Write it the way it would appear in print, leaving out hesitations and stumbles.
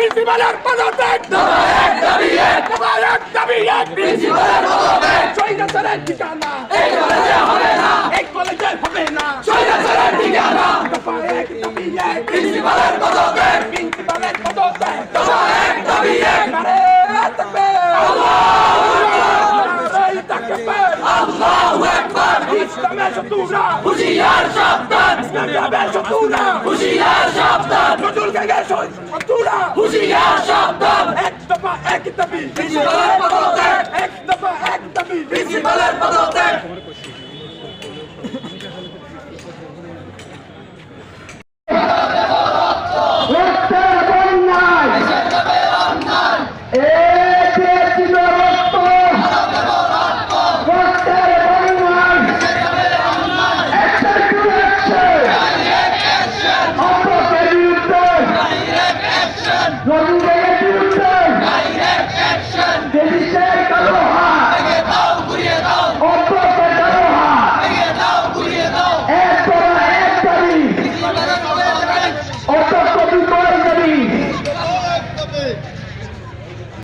প্রিন্সিপালের পদত্যাগ দফা এক দাবি এক প্রিন্সিপালের পদত্যাগ স্বৈরাচারের ঠিকানা এই কলেজে হবে না স্বৈরাচারের ঠিকানা দফা এক দাবি এক প্রিন্সিপালের পদত্যাগ দফা এক দাবি এক নারে তাকবীর আল্লাহু আকবার ইসলামের শত্রুরা হুঁশিয়ার সাবধান ইসলামের শত্রুরা হুঁশিয়ার সাবধান নজরুল গায়ের শত্রুরা হুঁশিয়ার সাবধান এক দফা এক দাবি প্রিন্সিপালের পদত্যাগ এক দফা এক দাবি প্রিন্সিপালের পদত্যাগ No,